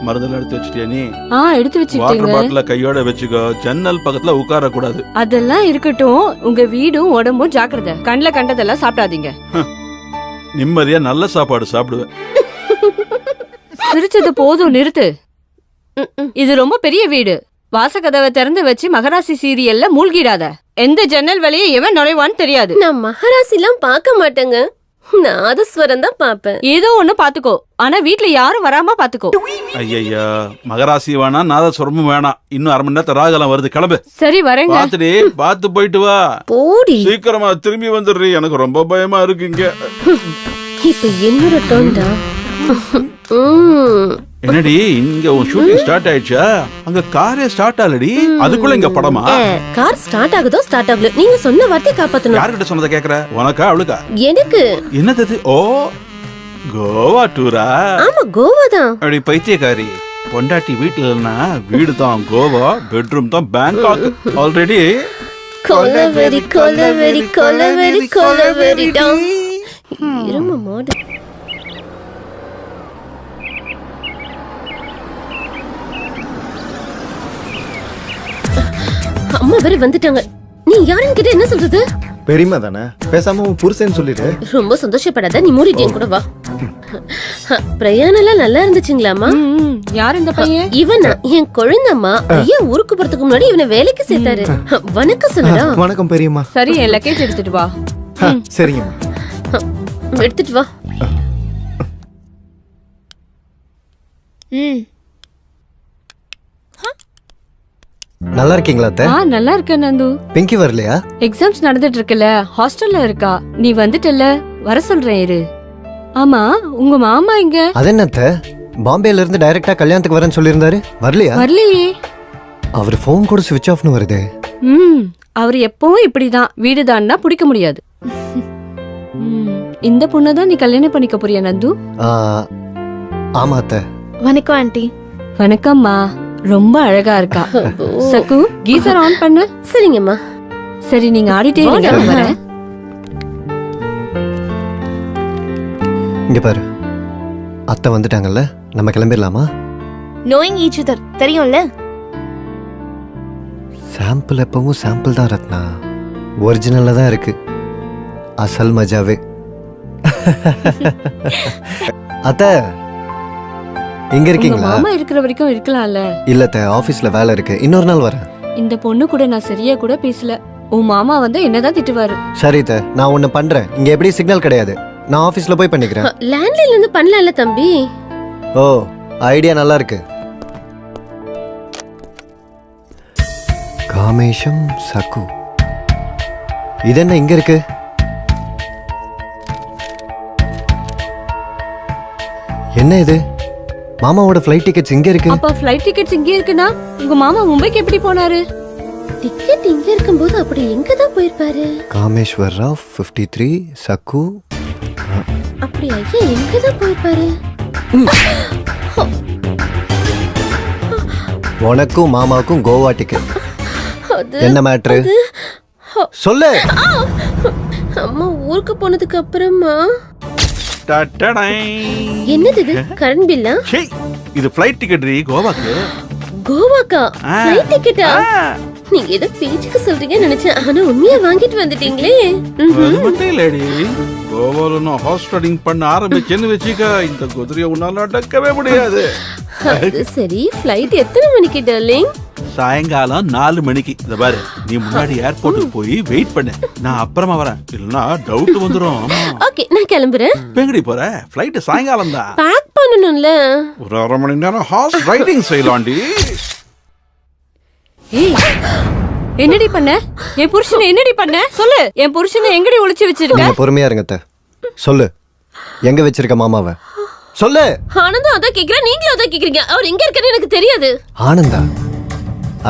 மருந்தெல்லாம் எடுத்து வச்சிட்டியா நீ? எடுத்து வாட்டர் வச்சுட்டேங்க. பாட்டில கையோட வச்சுக்கோ. ஜன்னல் பக்கத்துல உட்கார கூடாது. அதெல்லாம் இருக்கட்டும். உங்க வீடும் உடம்பும் ஜாக்கிரதை. கண்ணுல கண்டதெல்லாம் சாப்பிடாதீங்க. நிம்மதியா நல்ல சாப்பாடு சாப்பிடுவேன். சிரிச்சது போதும், நிறுத்து. இது ரொம்ப பெரிய வீடு. வாசகதவை திறந்து வச்சு மகராசி சீரியல்ல மூழ்கிடாத. எந்த ஜன்னல் வழியே எவன் நுழைவான்னு தெரியாது. நான் மகராசிலாம் பார்க்க மாட்டேங்க. நாதஸ்வரம் தான் பாப்பேன். ஏதோ ஒண்ணு பாத்துக்கோ. ஆனா வீட்ல யாரும் வராம பாத்துக்கோ. ஐயா, மகராசி வேணாம், நாதஸ்வரமும் வேணாம். இன்னும் 1/2 மணி நேரத்துல ராகலாம் வருது. கிளம்பு. சரி வரேங்க. பாத்துடி, பாத்து போயிட்டு வா. போடி. சீக்கிரமா திரும்பி வந்துடுறீ. எனக்கு ரொம்ப பயமா இருக்குங்க. இப்ப என்னோட டோன்டா. என்னடி இங்க உன் ஷூட்டிங் ஸ்டார்ட் ஆயிடுச்சா? அங்க காரே ஸ்டார்ட் ஆகலடி. அதுக்குள்ள இங்க படமா? கார் ஸ்டார்ட் ஆகுதோ ஸ்டார்ட் ஆகல. நீங்க சொன்ன வார்த்தை காப்பாத்தணும். யார்கிட்ட சொன்னதை கேக்குற? உனக்கா அவளுக்கா? எனக்கு. என்னது? ஓ, கோவா டூரா? ஆமா, கோவா தான். அப்படி பைத்தியக்காரி. பொண்டாட்டி வீட்டுல இல்லைன்னா வீடு தான் கோவா, பெட்ரூம் தான் பேங்காக். ஆல்ரெடி கொலவெறி கொலவெறி கொலவெறி கொலவெறி டான். இரும மாடு. அம்மா வேற வந்துட்டாங்க. நீ யாருன்னு கிட்ட என்ன சொல்றது? பெரியமா தானே, பேசாம உன் புருஷன் சொல்லிடு. ரொம்ப சந்தோஷப்படாத, நீ மூடிட்டு கூட வா. பிரயாணம் நல்லா இருந்துச்சுங்களாமா? யார் இந்த பையன்? இவனா என் குழந்தம்மா. ஐயா ஊருக்கு போறதுக்கு முன்னாடி இவனை வேலைக்கு சேர்த்தாரு. வணக்கம் சொல்லுடா. வணக்கம் பெரியம்மா. சரி, என் லக்கேஜ் எடுத்துட்டு வா. சரிங்கம்மா. எடுத்துட்டு வா. நல்லா இருக்கீங்களா அத்தை? நல்லா இருக்கேன் நந்து. பிங்கி வரலையா? எக்ஸாம்ஸ் நடந்துட்டு இருக்குல்ல, ஹாஸ்டல்ல இருக்கா. நீ வந்துட்டல, வர சொல்றேன் இரு. ஆமா, உங்க மாமா எங்க? அது என்ன அத்தை, பாம்பேல இருந்து டைரக்டா கல்யாணத்துக்கு வரேன்னு சொல்லியிருந்தாரு. வரலையா? வரலையே. அவர் போன் கூட ஸ்விட்ச் ஆஃப்னு வருது. அவர் எப்பவும் இப்படிதான். வீடு தான்னா பிடிக்க முடியாது. இந்த பொண்ணை தான் நீ கல்யாணம் பண்ணிக்க போறியா நந்து? ஆமா அத்தை. வணக்கம் ஆண்டி. வணக்கம்மா. ரொம்ப அழகா இருக்கா. சக்கு, கீசர் ஆன் பண்ணு. சரிங்கம்மா. சரி, நீங்க ஆடிட்டே இருங்க, வரேன். இங்க பாரு, அத்தை வந்துட்டாங்கல்ல, நம்ம கிளம்பிடலாமா? knowing each other தெரியும்ல. சாம்பிள் எப்பவும் சாம்பிள் தான் ரத்னா. ஒரிஜினல்ல தான் இருக்கு அசல் மஜாவே. அத்தை எங்க இருக்கீங்களா? மாமா இருக்கிற வரைக்கும் இருக்கலாம்ல. இல்ல அத்தை, ஆபீஸ்ல வேலை இருக்கு. இன்னொரு நாள் வரேன். இந்த பொண்ணு கூட நான் சரியா கூட பேசல. உன் மாமா வந்து என்னதான் திட்டுவாரு. சரி அத்தை, நான் ஒண்ணு பண்றேன். இங்க எப்படி சிக்னல் கிடையாது, நான் ஆபீஸ்ல போய் பண்ணிக்கிறேன். லேண்ட்லைன்ல இருந்து பண்ணலாம்ல தம்பி. ஓ, ஐடியா நல்லா இருக்கு. காமேஷம் சக்கு. இது என்ன இங்க இருக்கு? என்ன இது? மாமாவோட ஃளைட் டிக்கெட்ஸ் இங்க இருக்கு. அப்ப ஃளைட் டிக்கெட்ஸ் இங்க இருக்குனா உங்க மாமா மும்பைக்கு எப்படி போனாரு? டிக்கெட் இங்க இருக்கும்போது அப்படி எங்க தான் போயிருப்பாரு? காமேஸ்வர் ராவ் 53 சக்கு. அப்படி ஐயா எங்க தான் போயிருப்பாரு? உனக்கும் மாமாவுக்கும் கோவா டிக்கெட். என்ன மேட்ரு சொல்லு. அம்மா ஊருக்கு போனதுக்கு அப்புறமா டடடை. என்னது இது? கரண்ட் பில்லா? இது ஃளைட் டிக்கெட் ரீ, கோவாக்கு. கோவாக்கா ஃளைட் டிக்கெட்டா? நீங்க ஏதோ பேச்சுக்கு சொல்றீங்கன்னு நினைச்சேன். ஆனா உண்மையா வாங்கிட்டு வந்துட்டீங்களே. அது மட்டும் இல்லடி, கோவால நான் ஹார்ஸ் ரைடிங் பண்ண ஆரம்பிச்சேன்னு வெச்சிக்க, இந்த குதிரையை உன்னால அடக்கவே முடியாது. அது சரி, ஃளைட் எத்தனை மணிக்கு டார்லிங்? சாயங்காலம் 4 மணிக்கு. இத பாரு, நீ முன்னாடி ஏர்போர்ட்டுக்கு போய் வெயிட் பண்ணு. நான் அப்புறமா வரேன், இல்லனா டவுட் வந்துரும். ஓகே, நான் கிளம்புறேன். எங்கடி போற? ஃளைட் சாயங்காலம் தான். பேக் பண்ணனும்ல. ஒரு 1/2 மணி நேரம் ஹார்ஸ் ரைடிங் செய்யலாம்டி. ஏய், என்னடி பண்ண? என் புருஷனை என்னடி பண்ண? சொல்லு. என் புருஷனை எங்கடி ஒளிச்சு வச்சிருக்க? நீங்க பொறுமையா இருங்க அத்தை. சொல்லு, எங்க வச்சிருக்க மாமாவை சொல்லு. ஆனந்தம் அதான் கேக்குறேன், நீங்களும் அதான் கேக்குறீங்க. அவர் எங்க இருக்காருன்னு எனக்கு தெரியாது. ஆனந்தா?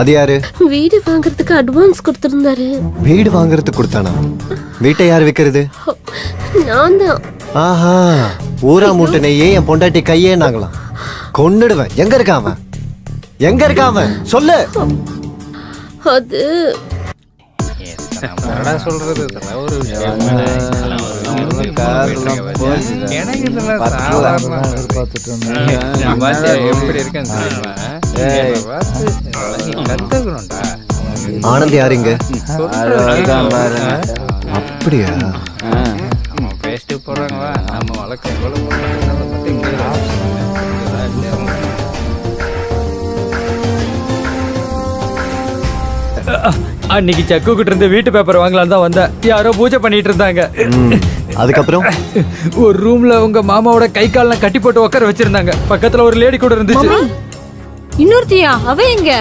அது யாரு? வீடு வாங்குறதுக்கு அட்வான்ஸ் கொடுத்திருந்தாரு. வீடு வாங்குறதுக்கு கொடுத்தானா? வீட்டை யார் விக்கிறது? நான் தான். ஆஹா, ஊரா மூட்டனையே என் பொண்டாட்டி கையே நாங்களாம். கொன்னுடுவேன். எங்க இருக்கான் அவன்? எங்க இருக்கான் அவன்? சொல்லு. அது சொல்றது ஒரு விஷயம். ஆனந்த் யாருங்க? அப்படியா? அன்னைக்கு செக்கு கிட்ட இருந்து வீட்டு பேப்பர் வாங்கலாம் தான் வந்தேன். யாரோ பூஜை பண்ணிட்டு இருந்தாங்க. அதுக்கப்புறம் ஒரு ரூம்ல உங்க மாமாவோட கை கால்லாம் கட்டி போட்டு உட்கார வச்சிருந்தாங்க. பக்கத்துல ஒரு லேடி கூட இருந்துச்சு. இன்னொருத்தியா? அவ எங்க?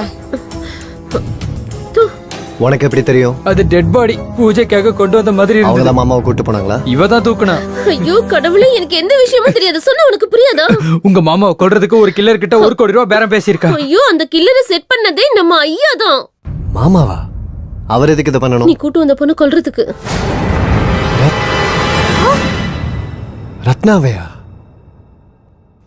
உனக்கு எப்படி தெரியும்? அது டெட் பாடி. பூஜைக்காக கொண்டு வந்த மாதிரி இருந்தது. அவங்கதான் மாமாவை கூட்டு போனாங்களா? இவ தான் தூக்குனா. ஐயோ கடவுளே, எனக்கு எந்த விஷயமும் தெரியாது. சொன்னா உனக்கு புரியாதா? உங்க மாமாவை கொல்றதுக்கு ஒரு கில்லர் கிட்ட 1 கோடி ரூபாய் பேரம் பேசியிருக்கா. ஐயோ, அந்த கில்லரை செட் பண்ணதே நம்ம ஐயா தான். மாமாவா? அவர் எதுக்கு இதை பண்ணணும்? நீ கூட்டு வந்த பொண்ணு கொல்றதுக்கு. ரத்னாவையா?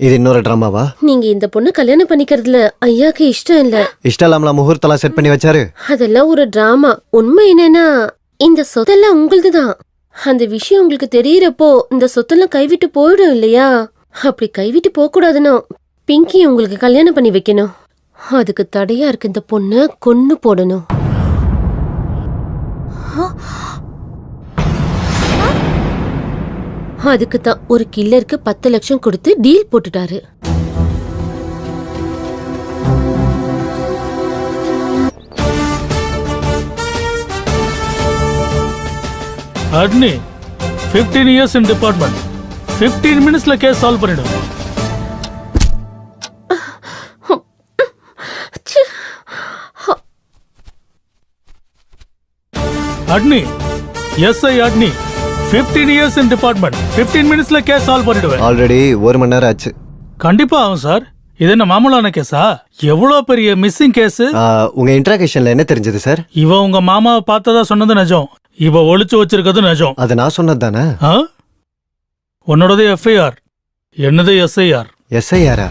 இது இன்னொரு ட்ராமாவா? நீங்க இந்த பொண்ணு கல்யாணம் பண்ணிக்கிறதுல ஐயாக்கு இஷ்டம் இல்ல. இஷ்டம் இல்லாமல முகூர்த்தெல்லாம் செட் பண்ணி வச்சாரு. அதெல்லாம் ஒரு டிராமா. உண்மை என்னன்னா இந்த சொத்தெல்லாம் உங்களுதுதான். அந்த விஷயம் உங்களுக்கு தெரியறப்போ இந்த சொத்தெல்லாம் கைவிட்டு போயிடும் இல்லையா? அப்படி கைவிட்டு போக கூடாதுன்னா பிங்கி உங்களுக்கு கல்யாணம் பண்ணி வைக்கணும். அதுக்கு தடையா இருக்கு இந்த பொண்ணை கொன்னு போடணும். அதுக்கு தான் ஒரு கில்லருக்கு 10 லட்சம் கொடுத்து டீல் போட்டுட்டாரு. அட்னி 15 years in department. 15 minutesல கேஸ் சால்வ் பண்ணிடும். அட்னி எஸ்ஐ அட்னி 15 years in department. 15 minutesல கேஸ் சால்வ் பண்ணிடுவேன். ஆல்ரெடி 1 மணி நேரம் ஆச்சு. கண்டிப்பா ஆகும் சார். இது என்ன மாமூலான கேஸா? எவ்வளவு பெரிய மிஸ்ஸிங் கேஸ். உங்க இன்ட்ராகேஷன்ல என்ன தெரிஞ்சது சார்? இவ உங்க மாமாவை பார்த்ததா சொன்னது நிஜம். இவ ஒளிச்சு வச்சிருக்கிறது நிஜம். அது நான் சொன்னது தானே? உன்னோடது எஃப்ஐஆர், என்னது எஸ்ஐஆர். எஸ்ஐஆரா?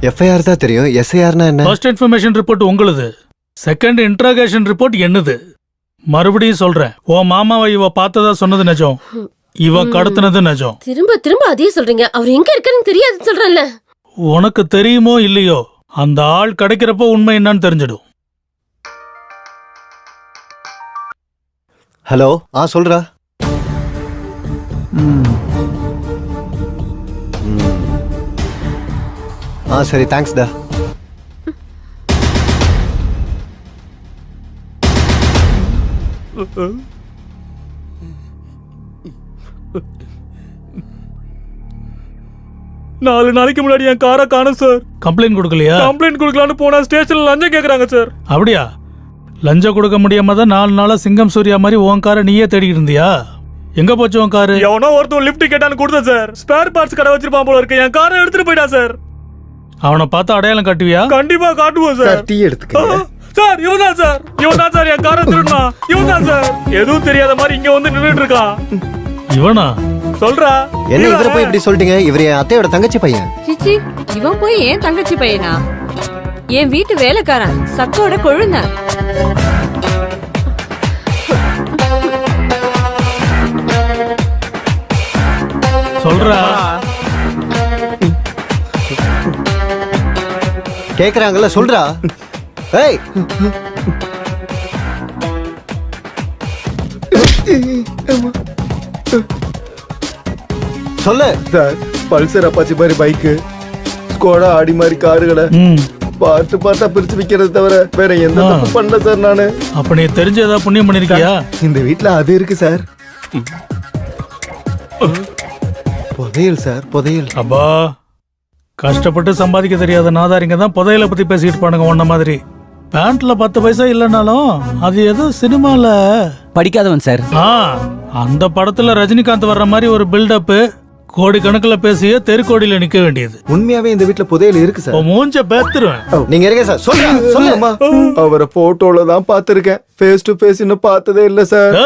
எஃப்ஐஆர் தான் தெரியும். எஸ்ஐஆர்னா என்ன? ஃபர்ஸ்ட் இன்ஃபர்மேஷன் ரிப்போர்ட் உங்களுது, செகண்ட் இன்ட்ராகேஷன் ரிப்போர்ட் என்னது. மறுபடியும் சொல்றேன், உன் மாமாவை இவ பார்த்ததா சொன்னது நிஜம், இவ கடத்தினது நிஜம். திரும்ப திரும்ப அதே சொல்றீங்க. அவர் எங்க இருக்காருன்னு தெரியாது சொல்றேன்ல. உனக்கு தெரியுமோ இல்லையோ, அந்த ஆள் கிடைக்கிறப்போ உண்மை என்னன்னு தெரிஞ்சிடும். ஹலோ, சொல்றா. சரி, தேங்க்ஸ் டா. நாலு நாளைக்கு முன்னாடி என் காரை காணும் சார். கம்ப்ளைண்ட் கொடுக்கலையா? கம்ப்ளைண்ட் கொடுக்கலான்னு போனா ஸ்டேஷன்ல லஞ்சம் கேக்குறாங்க சார். அப்படியா? லஞ்சம் கொடுக்க முடியாம தான் 4 நாளா சிங்கம் சூர்யா மாதிரி உன் காரை நீயே தேடிக்கிட்டு இருந்தியா? எங்க போச்சு உன் காரு? எவனோ ஒருத்தன் லிஃப்ட் கேட்டான்னு கொடுத்தேன் சார். ஸ்பேர் பார்ட்ஸ் கடை வச்சிருப்பான் போல இருக்கு. என் காரை எடுத்துட்டு போயிட்டான் சார். அவனை பார்த்து அடையாளம் காட்டுவியா? கண்டிப்பா காட்டுவோம் சார். டீ எடுத்துக்க சார். இவன்தான் சார், இவன்தான் சார் என் காரை திருடுனா. இவன்தான் சார். எதுவும் தெரியாத மாதிரி இங்க வந்து நின்னுட்டு இருக்கான். இவனா? சொல்றா. என்ன இவரை போய் இப்படி சொல்லிட்டீங்க? இவர் என் அத்தையோட தங்கச்சி பையன். சிச்சி, இவன் போய் ஏன் தங்கச்சி பையனா? என் வீட்டு வேலைக்காரன், சக்கோட கொழுந்த. சொல்றா. கேக்குறாங்கல்ல, சொல்றா. ஏய், சொல்லு. சார், பல்சர் அப்பாச்சி மாதிரி பைக்கு, ஸ்கோடா ஆடி மாதிரி காருகளை பார்த்து பார்த்தா பிரிச்சு விக்கிறது தவிர வேற எந்த தப்பு பண்ணல சார் நானு. அப்ப நீ தெரிஞ்ச ஏதாவது புண்ணியம் பண்ணிருக்கியா? இந்த வீட்ல அது இருக்கு சார். புதையல் சார், புதையல். அப்பா, கஷ்டப்பட்டு சம்பாதிக்க தெரியாத நாதாரிங்க தான் புதையலை பத்தி பேசிட்டு பானுங்க. ஒன்ன மாதிரி பேண்ட்ல 10 பைசா இல்லைனாலும் அது ஏதோ சினிமால படிக்காதவன் சார். அந்த படத்துல ரஜினிகாந்த் வர்ற மாதிரி ஒரு பில்டப், கோடி கணக்குல பேசிய தெருக்கோடியில நிக்க வேண்டியது. உண்மையாவே இந்த வீட்ல புதையல் இருக்கு சார். மூஞ்ச பேத்துருவேன். நீங்க இருங்க சார். சொல்லுமா. அவரை போட்டோல தான் பாத்திருக்கேன், ஃபேஸ் டு ஃபேஸ் இன்னும் பார்த்ததே இல்ல சார்.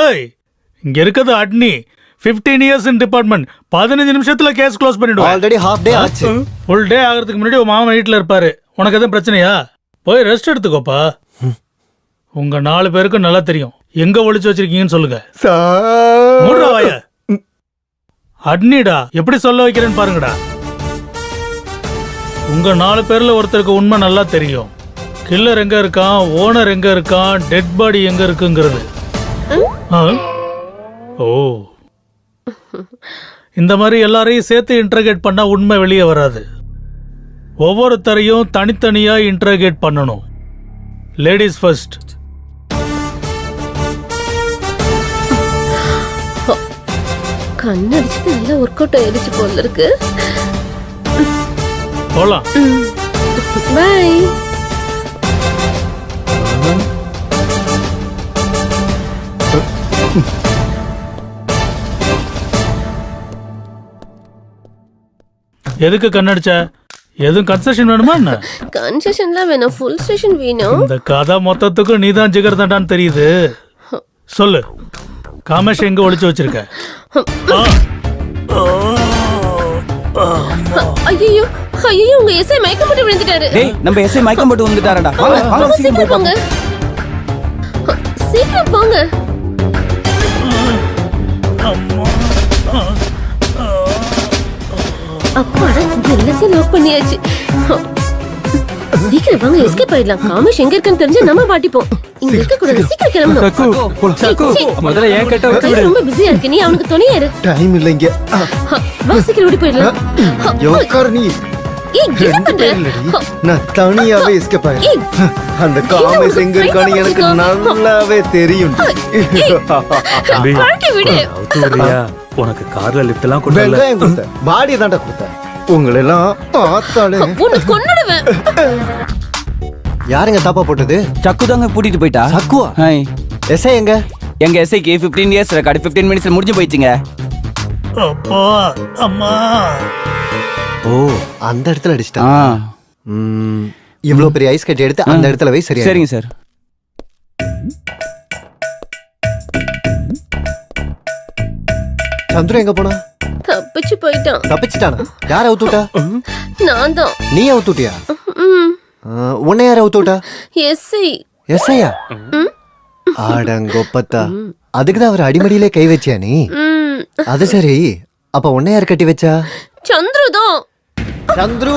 இங்க இருக்குது அட்னி 15 years in department. 15 நிமிஷத்துல கேஸ் க்ளோஸ் பண்ணிடுவோம். ஆல்ரெடி ஹாஃப் டே ஆச்சு. ஃபுல் டே ஆகிறதுக்கு முன்னாடி உன் மாமா வீட்டுல இருப்பாரு. உனக்கு எதுவும் பிரச்சனையா? போய் ரெஸ்ட் எடுத்துக்கோப்பா. உங்க 4 பேருக்கும் நல்லா தெரியும் எங்க ஒளிச்சு வச்சிருக்கீங்கன்னு சொல்லுங்க. சார், மூடுறா வாய. அட்னிடா எப்படி சொல்ல வைக்கிறேன்னு பாருங்கடா. உங்க 4 பேர்ல ஒருத்தருக்கு உண்மை நல்லா தெரியும். கில்லர் எங்க இருக்கான், ஓனர் எங்க இருக்கான், டெட் பாடி எங்க இருக்குங்கிறது. ஆ? ஓ, இந்த மாதிரி எல்லாரையும் சேர்த்து இன்டர்கேட் பண்ணா உண்மை வெளியே வராது. ஒவ்வொருத்தரையும் தனித்தனியா இன்டர்கேட் பண்ணணும். Ladies first. கண்ணடிச்சு நல்லா ஒர்க் அவுட் ஆயிடுச்சு போல இருக்கு. போலாம். பை. எதுக்கு கண்ணடிச்ச? எதுவும் கன்செஷன் வேணுமா என்ன? கன்செஷன்லாம் வேணும், ஃபுல் ஸ்டேஷன் வேணும். இந்த கதை மொத்தத்துக்கும் நீதான் ஜிகர் தண்டான்னு தெரியுது. சொல்லு, காமேஷ் எங்க ஒளிச்சு வச்சிருக்க? ஐயோ ஐயோ, உங்க எஸ்ஐ மயக்கம் போட்டு விழுந்துட்டாரு. டேய், நம்ம எஸ்ஐ மயக்கம் போட்டு வந்துட்டாரடா. வாங்க சீக்கிரம் போங்க, சீக்கிரம் போங்க. அப்பாடா, எல்லாத்தையும் லாக் பண்ணியாச்சு. சீக்கிரம் வாங்க, எஸ்கேப் ஆயிடலாம். காமேஷ் எங்க இருக்குன்னு தெரிஞ்சா நம்ம மாட்டிப்போம். இங்க இருக்க கூடாது, சீக்கிரம் கிளம்பணும். சக்கு முதல்ல ஏன் கேட்ட கை ரொம்ப பிஸியா இருக்கு, நீ அவனுக்கு துணையா இரு. டைம் இல்லைங்க. வா, சீக்கிரம் ஓடி போயிடலாம். யோக்கார் நீ ஏய், என்ன பண்ற? நான் தனியாவே எஸ்கேப் ஆயிடுறேன். அந்த காமேஷ் எங்க இருக்கான்னு எனக்கு நல்லாவே தெரியும். பழக்கி விடு. உனக்கு கார்ல லிஃப்ட் எல்லாம் கொண்டு வெங்காயம் கொடுத்த பாடி தாண்டா கொடுத்த. உங்களை எல்லாம் பார்த்தாலே உன்னை கொன்னுடுவேன். யாருங்க தாப்பா போட்டது? சக்கு தாங்க கூட்டிட்டு போயிட்டா. சக்குவா? ஹாய். எஸ்ஐ எங்க? எங்க எஸ்ஐக்கு 15 இயர்ஸ் ரெக்கார்டு 15 மினிட்ஸ்ல முடிஞ்சு போயிடுச்சுங்க. அப்பா அம்மா. ஓ, அந்த இடத்துல அடிச்சிட்டா. ஆ, இவ்வளவு பெரிய ஐஸ் கட்டி எடுத்து அந்த இடத்துல வை. சரியா? சரிங்க சார். சந்துரு எங்க போனா? தப்பிச்சு போயிட்டான். தப்பிச்சிட்டானா? யார அவுத்துட்டா? நான் தான். நீ அவுத்துட்டியா? உன்னை யார அவுத்துட்டா? எஸ்ஐ. எஸ்ஐயா? ஆடங்கொப்பத்தா, அதுக்குதான் அவர் அடிமடியிலே கை வச்சியா நீ? அது சரி, அப்ப உன்னை யார் கட்டி வச்சா? சந்துரு தான். சந்துரு